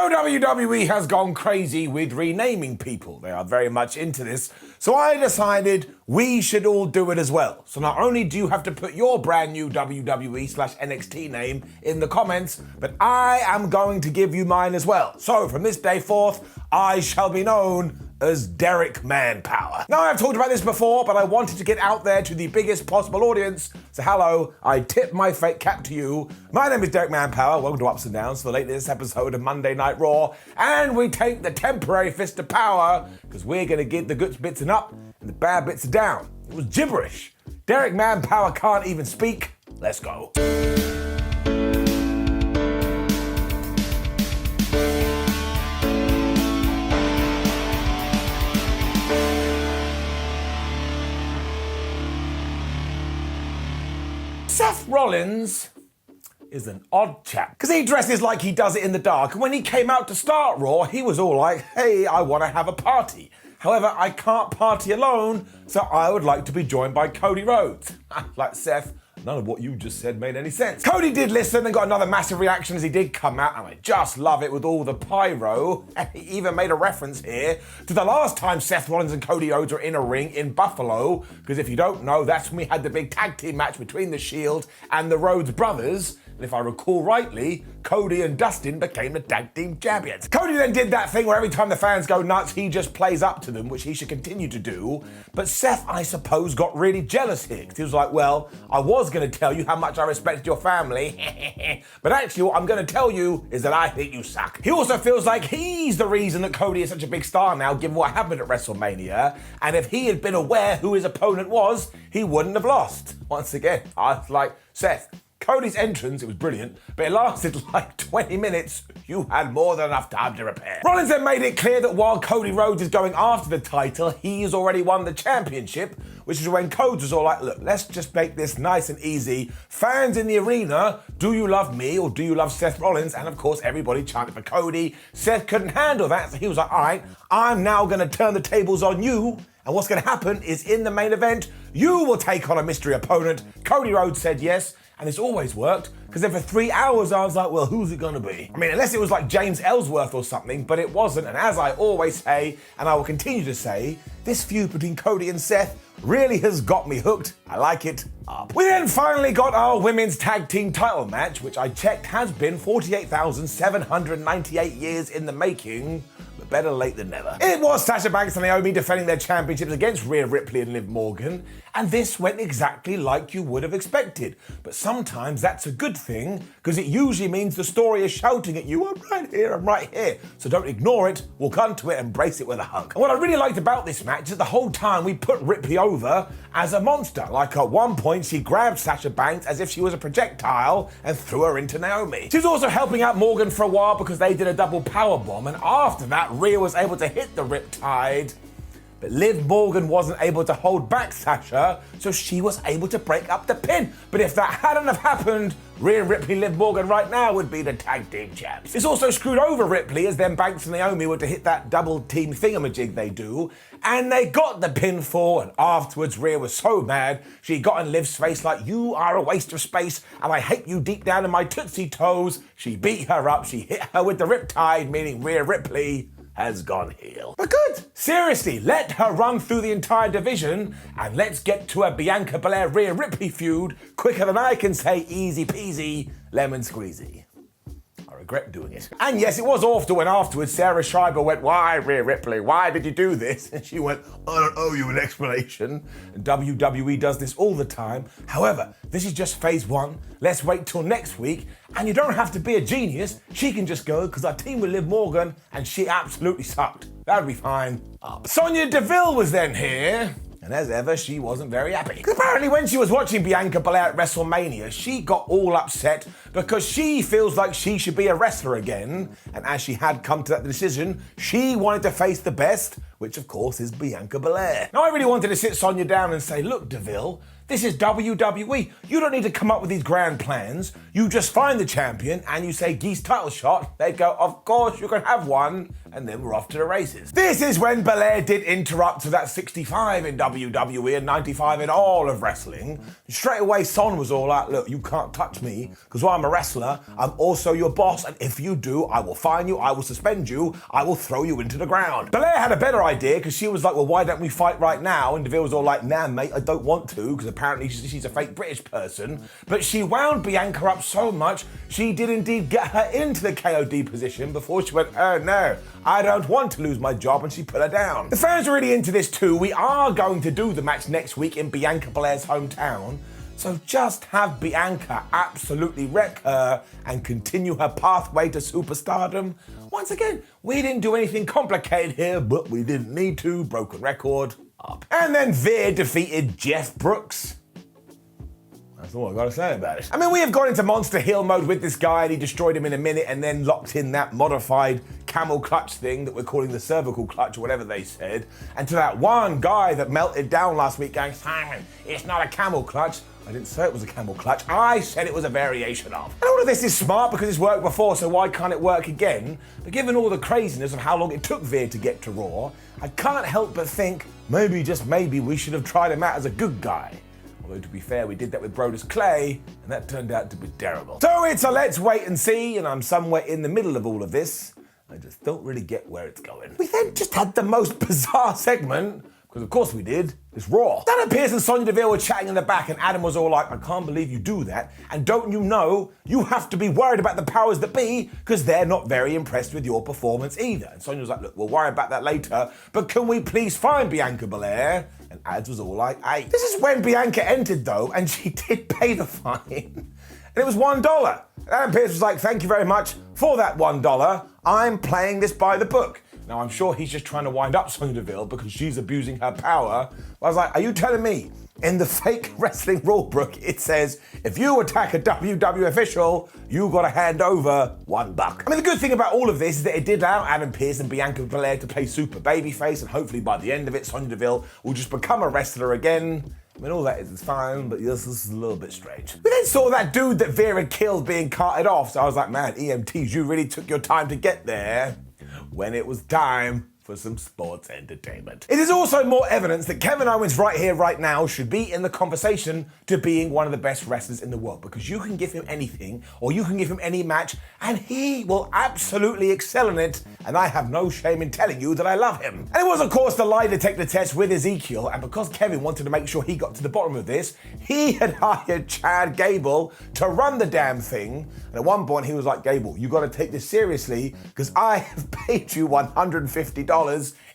So WWE has gone crazy with renaming people. They are very much into this. So I decided we should all do it as well. So not only do you have to put your brand new WWE/NXT name in the comments, but I am going to give you mine as well. So from this day forth, I shall be known as Derek Manpower. Now, I've talked about this before, but I wanted to get out there to the biggest possible audience. So hello, I tip my fake cap to you. My name is Derek Manpower. Welcome to Ups and Downs for the latest episode of Monday Night Raw. And we take the temporary fist of power because we're going to get the good bits and up and the bad bits are down. It was gibberish. Derek Manpower can't even speak. Let's go. Seth Rollins is an odd chap because he dresses like he does it in the dark. And when he came out to start Raw, he was all like, hey, I want to have a party. However, I can't party alone, so I would like to be joined by Cody Rhodes. Like, Seth, none of what you just said made any sense. Cody did listen and got another massive reaction as he did come out, and I just love it with all the pyro. He even made a reference here to the last time Seth Rollins and Cody Rhodes were in a ring in Buffalo, because if you don't know, that's when we had the big tag team match between the Shield and the Rhodes brothers. And if I recall rightly, Cody and Dustin became the tag team champions. Cody then did that thing where every time the fans go nuts, he just plays up to them, which he should continue to do. But Seth, I suppose, got really jealous here, because he was like, well, I was going to tell you how much I respect your family, but actually what I'm going to tell you is that I think you suck. He also feels like he's the reason that Cody is such a big star now, given what happened at WrestleMania, and if he had been aware who his opponent was, he wouldn't have lost. Once again, I was like, Seth, Cody's entrance, it was brilliant, but it lasted like 20 minutes. You had more than enough time to repair. Rollins then made it clear that while Cody Rhodes is going after the title, he's already won the championship, which is when Codes was all like, look, let's just make this nice and easy. Fans in the arena, do you love me or do you love Seth Rollins? And of course, everybody chanted for Cody. Seth couldn't handle that, so he was like, all right, I'm now going to turn the tables on you. And what's going to happen is in the main event, you will take on a mystery opponent. Cody Rhodes said yes. And it's always worked, because then for 3 hours I was like, well, who's it gonna be? I mean, unless it was like James Ellsworth or something, but it wasn't. And as I always say, and I will continue to say, this feud between Cody and Seth really has got me hooked. I like it up. We then finally got our women's tag team title match, which I checked has been 48,798 years in the making. But better late than never. It was Sasha Banks and Naomi defending their championships against Rhea Ripley and Liv Morgan, and this went exactly like you would have expected. But sometimes that's a good thing, because it usually means the story is shouting at you, I'm right here, I'm right here. So don't ignore it, walk onto it, and brace it with a hug. And what I really liked about this match is that the whole time we put Ripley over as a monster. Like at one point, she grabbed Sasha Banks as if she was a projectile and threw her into Naomi. She was also helping out Morgan for a while because they did a double powerbomb, and after that, Rhea was able to hit the Riptide, but Liv Morgan wasn't able to hold back Sasha, so she was able to break up the pin. But if that hadn't have happened, Rhea Ripley, Liv Morgan right now would be the tag team champs. This also screwed over Ripley, as then Banks and Naomi were to hit that double team thingamajig they do, and they got the pinfall, and afterwards Rhea was so mad, she got in Liv's face like, you are a waste of space, and I hate you deep down in my tootsie toes. She beat her up, she hit her with the Riptide, meaning Rhea Ripley has gone heel. But good, seriously, let her run through the entire division and let's get to a Bianca Belair Rhea Ripley feud quicker than I can say easy peasy lemon squeezy. I regret doing it. And yes, it was awful when afterwards Sarah Schreiber went, why Rhea Ripley, why did you do this? And she went, I don't owe you an explanation. And WWE does this all the time. However, this is just phase one. Let's wait till next week. And you don't have to be a genius. She can just go, because I teamed with Liv Morgan and she absolutely sucked. That'd be fine. Sonya Deville was then here. And as ever, she wasn't very happy. Apparently when she was watching Bianca Belair at WrestleMania, she got all upset because she feels like she should be a wrestler again. And as she had come to that decision, she wanted to face the best, which of course is Bianca Belair. Now I really wanted to sit Sonya down and say, look, Deville, This is WWE. You don't need to come up with these grand plans. You just find the champion and you say, Geese title shot. They go, of course you can have one. And then we're off to the races. This is when Belair did interrupt to that 65 in WWE and 95 in all of wrestling. Straight away, Son was all like, look, you can't touch me because while I'm a wrestler, I'm also your boss. And if you do, I will fine you, I will suspend you, I will throw you into the ground. Belair had a better idea because she was like, well, why don't we fight right now? And Deville was all like, nah, mate, I don't want to because apparently she's a fake British person. But she wound Bianca up so much, she did indeed get her into the KOD position before she went, oh no, I don't want to lose my job, and she put her down. The fans are really into this too. We are going to do the match next week in Bianca Belair's hometown. So just have Bianca absolutely wreck her and continue her pathway to superstardom. Once again, we didn't do anything complicated here, but we didn't need to. Broken record. Up. And then Veer defeated Jeff Brooks. That's all I gotta say about it. I mean, we have gone into monster heel mode with this guy and he destroyed him in a minute and then locked in that modified camel clutch thing that we're calling the cervical clutch or whatever they said. And to that one guy that melted down last week going, Simon, it's not a camel clutch. I didn't say it was a camel clutch. I said it was a variation of. And all of this is smart because it's worked before, so why can't it work again? But given all the craziness of how long it took Veer to get to Raw, I can't help but think maybe, just maybe, we should have tried him out as a good guy. Although to be fair, we did that with Brodus Clay, and that turned out to be terrible. So it's a let's wait and see, and I'm somewhere in the middle of all of this. I just don't really get where it's going. We then just had the most bizarre segment, because of course we did, it's Raw. Dana Pierce and Sonya Deville were chatting in the back, and Adam was all like, I can't believe you do that, and don't you know, you have to be worried about the powers that be, because they're not very impressed with your performance either. And Sonya was like, look, we'll worry about that later, but can we please find Bianca Belair? And Ads was all like, hey. This is when Bianca entered though, and she did pay the fine. And it was $1. And Adam Pierce was like, thank you very much for that $1. I'm playing this by the book. Now, I'm sure he's just trying to wind up Sonya Deville because she's abusing her power. But I was like, are you telling me in the fake wrestling rulebook, it says, if you attack a WWE official, you got to hand over $1. I mean, the good thing about all of this is that it did allow Adam Pearce and Bianca Belair to play super babyface, and hopefully by the end of it, Sonya Deville will just become a wrestler again. I mean, all that is fine, but this is a little bit strange. We then saw that dude that Vera killed being carted off, so I was like, man, EMTs, you really took your time to get there when it was time for some sports entertainment. It is also more evidence that Kevin Owens right here, right now, should be in the conversation to being one of the best wrestlers in the world, because you can give him anything, or you can give him any match, and he will absolutely excel in it, and I have no shame in telling you that I love him. And it was, of course, the lie detector test with Ezekiel, and because Kevin wanted to make sure he got to the bottom of this, he had hired Chad Gable to run the damn thing, and at one point he was like, Gable, you gotta take this seriously, because I have paid you $150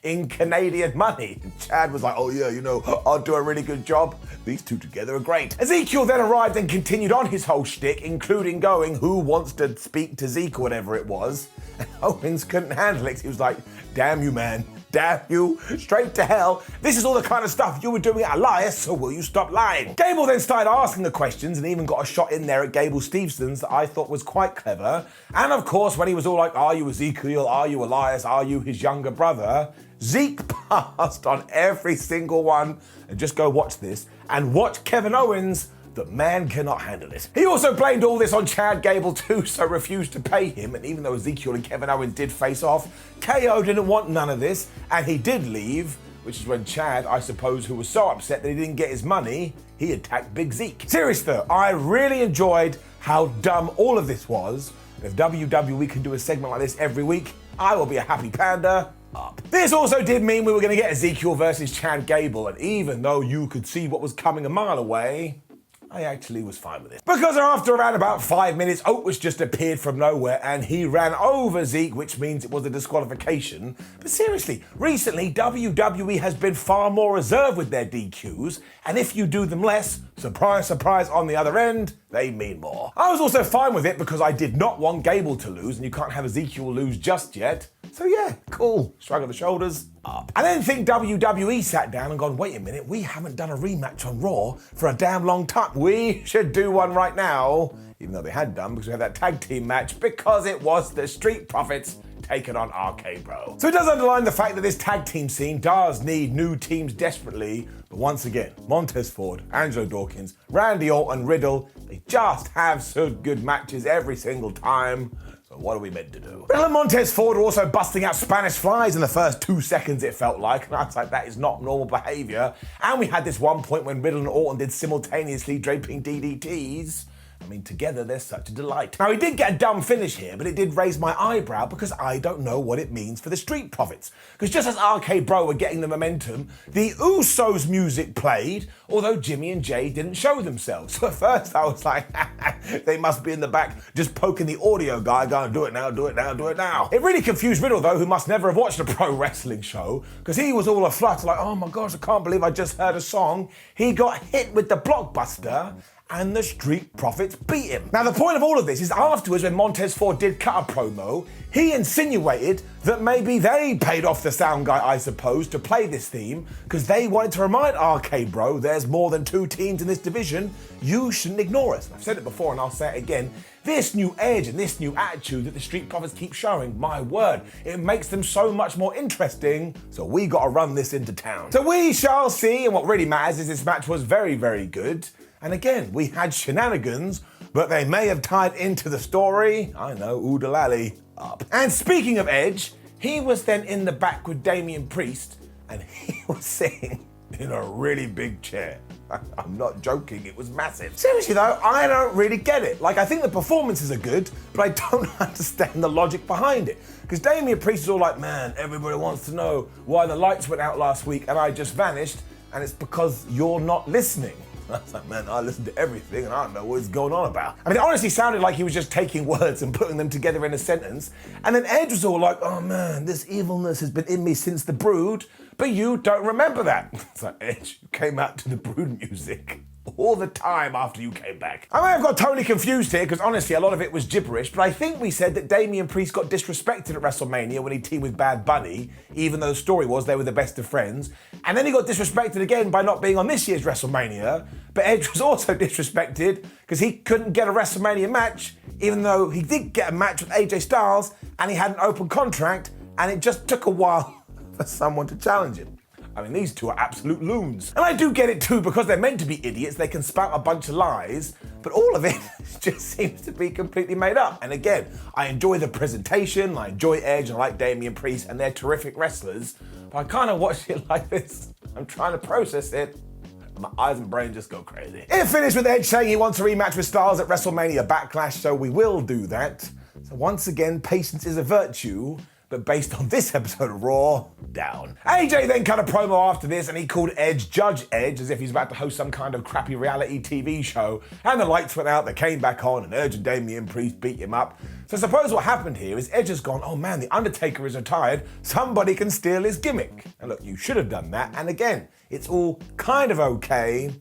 in Canadian money. And Chad was like, oh yeah, you know, I'll do a really good job. These two together are great. Ezekiel then arrived and continued on his whole shtick, including going, who wants to speak to Zeke or whatever it was. And Owens couldn't handle it. He was like, damn you, man. Damn you, straight to hell. This is all the kind of stuff you were doing at Elias, so will you stop lying? Gable then started asking the questions and even got a shot in there at Gable Stevenson's that I thought was quite clever. And of course, when he was all like, are you Ezekiel? Are you Elias? Are you his younger brother? Zeke passed on every single one. And just go watch this and watch Kevin Owens. The man cannot handle it. He also blamed all this on Chad Gable too, so refused to pay him. And even though Ezekiel and Kevin Owens did face off, KO didn't want none of this, and he did leave, which is when Chad, I suppose, who was so upset that he didn't get his money, he attacked Big Zeke. Seriously though, I really enjoyed how dumb all of this was. If WWE can do a segment like this every week, I will be a happy panda. Up. This also did mean we were going to get Ezekiel versus Chad Gable, and even though you could see what was coming a mile away, I actually was fine with it. Because after around about 5 minutes, Otis just appeared from nowhere and he ran over Zeke, which means it was a disqualification. But seriously, recently WWE has been far more reserved with their DQs, and if you do them less, surprise, surprise, on the other end, they mean more. I was also fine with it because I did not want Gable to lose, and you can't have Ezekiel lose just yet. So yeah, cool. Shrug of the shoulders, up. I then think WWE sat down and gone, wait a minute, we haven't done a rematch on Raw for a damn long time. We should do one right now even though they had done because we had that tag team match, because it was the Street Profits taking on RKBro. So it does underline the fact that this tag team scene does need new teams desperately, but once again, Montez Ford, Angelo Dawkins, Randy Orton, Riddle, they just have so good matches every single time. So what are we meant to do? Riddle and Montez Ford were also busting out Spanish flies in the first 2 seconds, it felt like, and I was like, that is not normal behavior. And we had this one point when Riddle and Orton did simultaneously draping DDTs. I mean, together they're such a delight. Now, he did get a dumb finish here, but it did raise my eyebrow because I don't know what it means for the Street Profits. Because just as RK-Bro were getting the momentum, the Usos music played, although Jimmy and Jay didn't show themselves. So at first I was like, they must be in the back just poking the audio guy going, do it now, do it now, do it now. It really confused Riddle though, who must never have watched a pro wrestling show, because he was all aflutter like, oh my gosh, I can't believe I just heard a song. He got hit with the blockbuster, and the Street Profits beat him. Now, the point of all of this is afterwards, when Montez Ford did cut a promo, he insinuated that maybe they paid off the sound guy, I suppose, to play this theme, because they wanted to remind RK-Bro there's more than 2 teams in this division. You shouldn't ignore us. I've said it before and I'll say it again. This new edge and this new attitude that the Street Profits keep showing, my word, it makes them so much more interesting. So we got to run this into town. So we shall see. And what really matters is this match was very, very good. And again, we had shenanigans, but they may have tied into the story, I know, oodalally, up. And speaking of Edge, he was then in the back with Damian Priest, and he was sitting in a really big chair. I'm not joking, it was massive. Seriously though, I don't really get it. Like, I think the performances are good, but I don't understand the logic behind it. Because Damian Priest is all like, man, everybody wants to know why the lights went out last week and I just vanished, and it's because you're not listening. I was like, man, I listen to everything and I don't know what he's going on about. I mean, it honestly sounded like he was just taking words and putting them together in a sentence. And then Edge was all like, oh man, this evilness has been in me since the Brood, but you don't remember that. It's like, Edge, you came out to the Brood music all the time after you came back. I may have got totally confused here because honestly a lot of it was gibberish, but I think we said that Damian Priest got disrespected at WrestleMania when he teamed with Bad Bunny, even though the story was they were the best of friends. And then he got disrespected again by not being on this year's WrestleMania, but Edge was also disrespected because he couldn't get a WrestleMania match, even though he did get a match with AJ Styles and he had an open contract, and it just took a while for someone to challenge him. I mean, these two are absolute loons. And I do get it too, because they're meant to be idiots, they can spout a bunch of lies, but all of it just seems to be completely made up. And again, I enjoy the presentation, I enjoy Edge, and I like Damian Priest, and they're terrific wrestlers, but I kind of watch it like this. I'm trying to process it, and my eyes and brain just go crazy. It finished with Edge saying he wants a rematch with Styles at WrestleMania Backlash, so we will do that. So once again, patience is a virtue, but based on this episode of Raw, down. AJ then cut a promo after this and he called Edge Judge Edge as if he's about to host some kind of crappy reality TV show, and the lights went out, they came back on, and Edge and Damian Priest beat him up. So suppose what happened here is Edge has gone, oh man, the Undertaker is retired, somebody can steal his gimmick. And look, you should have done that, and again, it's all kind of okay.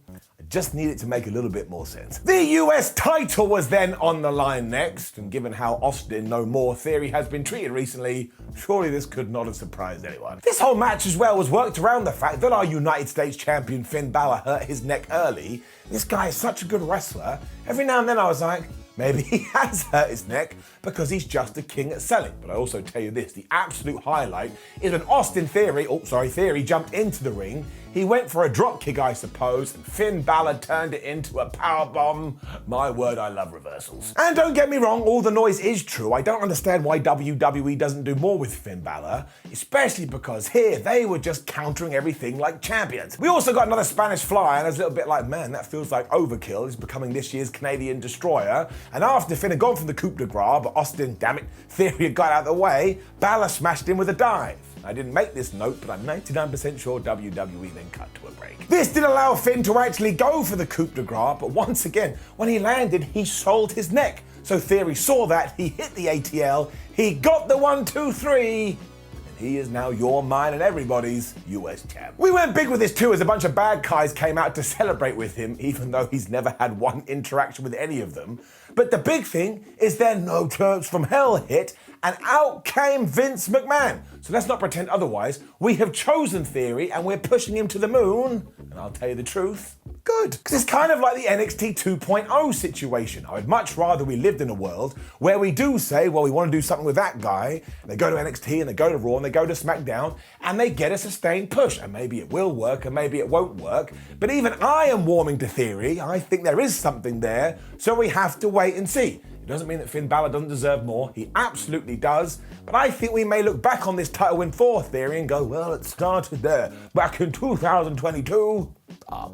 Just needed to make a little bit more sense. The US title was then on the line next, and given how Austin No More theory has been treated recently, surely this could not have surprised anyone. This whole match as well was worked around the fact that our United States champion Finn Balor hurt his neck early. This guy is such a good wrestler. Every now and then I was like, maybe he has hurt his neck because he's just a king at selling. But I also tell you this, the absolute highlight is when Austin Theory jumped into the ring. He went for a drop kick, I suppose, and Finn Balor turned it into a powerbomb. My word, I love reversals. And don't get me wrong, all the noise is true. I don't understand why WWE doesn't do more with Finn Balor, especially because here they were just countering everything like champions. We also got another Spanish fly, and I was a little bit like, man, that feels like overkill. It's becoming this year's Canadian Destroyer. And after Finn had gone from the coup de grace, but Austin, damn it, Theory had got out of the way, Balor smashed him with a dive. I didn't make this note, but I'm 99% sure WWE then cut to a break. This did allow Finn to actually go for the coup de grace, but once again, when he landed, he sold his neck. So Theory saw that, he hit the ATL, he got the 1, 2, 3, and he is now your, mine, and everybody's US champ. We went big with this too, as a bunch of bad guys came out to celebrate with him, even though he's never had one interaction with any of them. But the big thing is their No Chance from Hell hit, and out came Vince McMahon. So let's not pretend otherwise. We have chosen Theory and we're pushing him to the moon. And I'll tell you the truth, Good. Because it's kind of like the NXT 2.0 situation. I would much rather we lived in a world where we do say, well, we want to do something with that guy. And they go to NXT and they go to Raw and they go to SmackDown and they get a sustained push. And maybe it will work and maybe it won't work. But even I am warming to theory. I think there is something there. So we have to wait and see. It doesn't mean that Finn Balor doesn't deserve more. He absolutely does. But I think we may look back on this title win for theory and go, well, it started there back in 2022.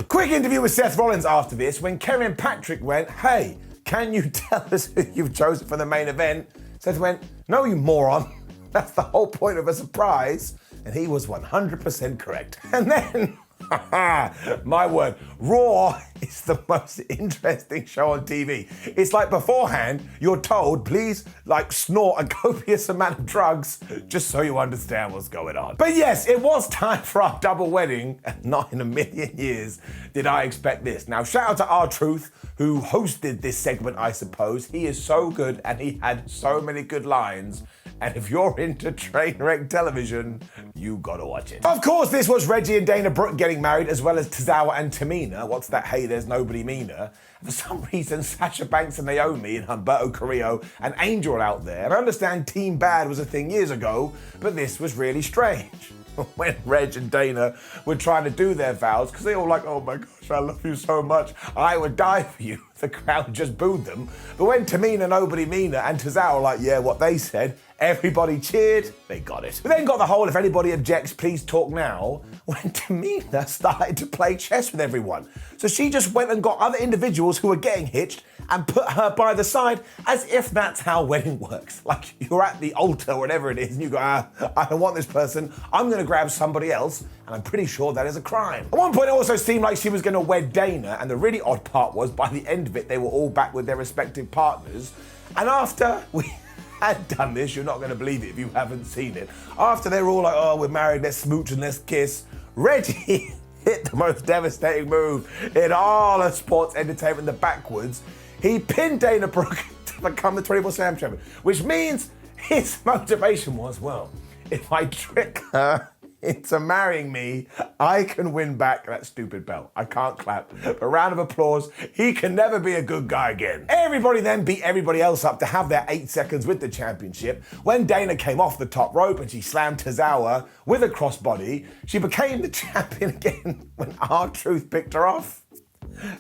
Quick interview with Seth Rollins after this when Kevin Patrick went, hey, can you tell us who you've chosen for the main event? Seth went, no, you moron. That's the whole point of a surprise. And he was 100% correct. And then, my word, Raw is the most interesting show on TV. It's like beforehand, you're told, please, snort a copious amount of drugs just so you understand what's going on. But yes, it was time for our double wedding, and not in a million years did I expect this. Now, shout out to R-Truth, who hosted this segment, I suppose. He is so good, and he had so many good lines. And if you're into train wreck television, you gotta watch it. Of course, this was Reggie and Dana Brooke getting married, as well as Tozawa and Tamina. What's that? Hey, there's nobody meaner. For some reason, Sasha Banks and Naomi and Humberto Carrillo and Angel are out there. And I understand Team Bad was a thing years ago, but this was really strange. When Reg and Dana were trying to do their vows, because they all like, oh my gosh, I love you so much, I would die for you. The crowd just booed them. But when Tamina, Nobody Meaner and Tozawa were like, yeah, what they said, everybody cheered, they got it. We then got the whole if anybody objects, please talk now, when Tamina started to play chess with everyone. So she just went and got other individuals who were getting hitched and put her by the side as if that's how wedding works. Like you're at the altar, whatever it is, and you go, I don't want this person, I'm gonna grab somebody else, and I'm pretty sure that is a crime. At one point it also seemed like she was gonna wed Dana, and the really odd part was by the end of it, they were all back with their respective partners. And after we had done this, you're not gonna believe it if you haven't seen it. After they were all like, oh, we're married, let's smooch and let's kiss, Reggie hit the most devastating move in all of sports entertainment, the backwards. He pinned Dana Brooke to become the 24/7 champion, which means his motivation was, well, if I trick her into marrying me, I can win back that stupid belt. I can't clap. A round of applause. He can never be a good guy again. Everybody then beat everybody else up to have their 8 seconds with the championship. When Dana came off the top rope and she slammed Tozawa with a crossbody, she became the champion again when R-Truth picked her off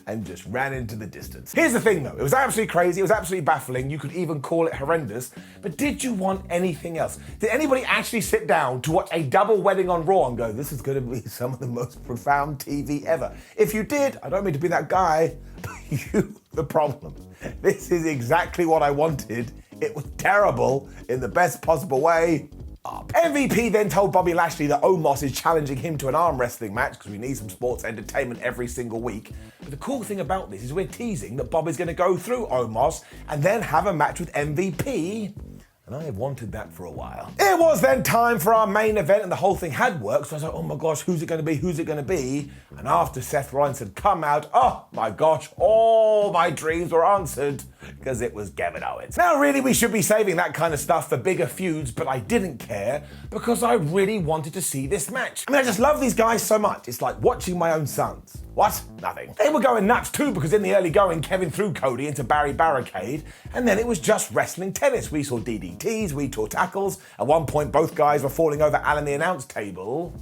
and just ran into the distance. Here's the thing though, it was absolutely crazy, it was absolutely baffling, you could even call it horrendous, but did you want anything else? Did anybody actually sit down to watch a double wedding on Raw and go, this is gonna be some of the most profound TV ever? If you did, I don't mean to be that guy, but you the problem. This is exactly what I wanted. It was terrible in the best possible way. MVP then told Bobby Lashley that Omos is challenging him to an arm wrestling match because we need some sports entertainment every single week. But the cool thing about this is we're teasing that Bobby's going to go through Omos and then have a match with MVP. And I have wanted that for a while. It was then time for our main event and the whole thing had worked. So I was like, oh my gosh, who's it going to be? Who's it going to be? And after Seth Rollins had come out, oh my gosh, all my dreams were answered because it was Kevin Owens. Now really we should be saving that kind of stuff for bigger feuds, but I didn't care because I really wanted to see this match. I mean, I just love these guys so much. It's like watching my own sons. What? Nothing. They were going nuts too because in the early going, Kevin threw Cody into Barry Barricade, and then it was just wrestling tennis. We saw DDTs, we saw tackles. At one point, both guys were falling over Alan the announce table.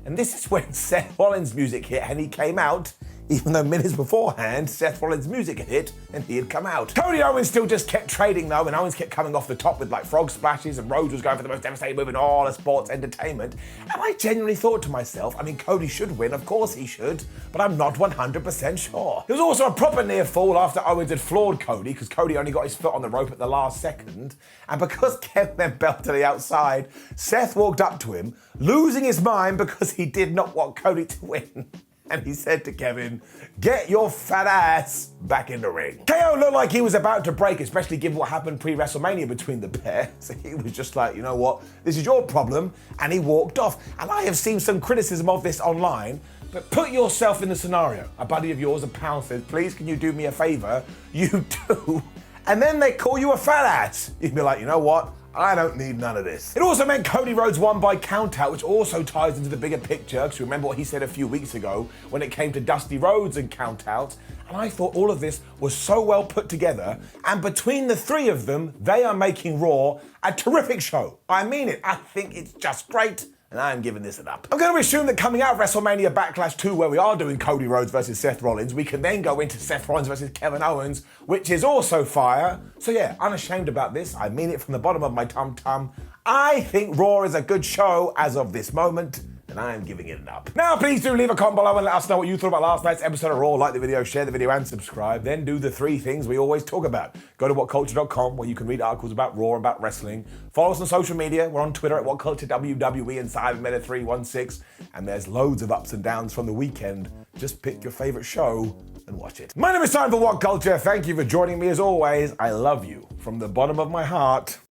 And this is when Seth Rollins' music hit and he came out, even though minutes beforehand, Seth Rollins' music had hit and he had come out. Cody Owens still just kept trading though, and Owens kept coming off the top with like frog splashes, and Rhodes was going for the most devastating move in all of sports entertainment. And I genuinely thought to myself, I mean, Cody should win, of course he should, but I'm not 100% sure. There was also a proper near fall after Owens had floored Cody, because Cody only got his foot on the rope at the last second. And because Kevin then belted to the outside, Seth walked up to him, losing his mind because he did not want Cody to win. And he said to Kevin, get your fat ass back in the ring. KO looked like he was about to break, especially given what happened pre-WrestleMania between the pair. So he was just like, you know what, this is your problem. And he walked off. And I have seen some criticism of this online, but put yourself in the scenario. A buddy of yours, a pal, says, please can you do me a favor? You do. And then they call you a fat ass. You'd be like, you know what? I don't need none of this. It also meant Cody Rhodes won by countout, which also ties into the bigger picture, because remember what he said a few weeks ago when it came to Dusty Rhodes and countouts. And I thought all of this was so well put together, and between the three of them, they are making Raw a terrific show. I mean it. I think it's just great. And I'm giving this an up. I'm going to assume that coming out of WrestleMania Backlash 2, where we are doing Cody Rhodes versus Seth Rollins, we can then go into Seth Rollins versus Kevin Owens, which is also fire. So yeah, unashamed about this. I mean it from the bottom of my tum-tum. I think Raw is a good show as of this moment, and I am giving it an up. Now, please do leave a comment below and let us know what you thought about last night's episode of Raw. Like the video, share the video, and subscribe. Then do the three things we always talk about. Go to WhatCulture.com, where you can read articles about Raw, about wrestling. Follow us on social media. We're on Twitter at WhatCulture, WWE, and CyberMeta316. And there's loads of ups and downs from the weekend. Just pick your favorite show and watch it. My name is Simon for WhatCulture. Thank you for joining me as always. I love you from the bottom of my heart.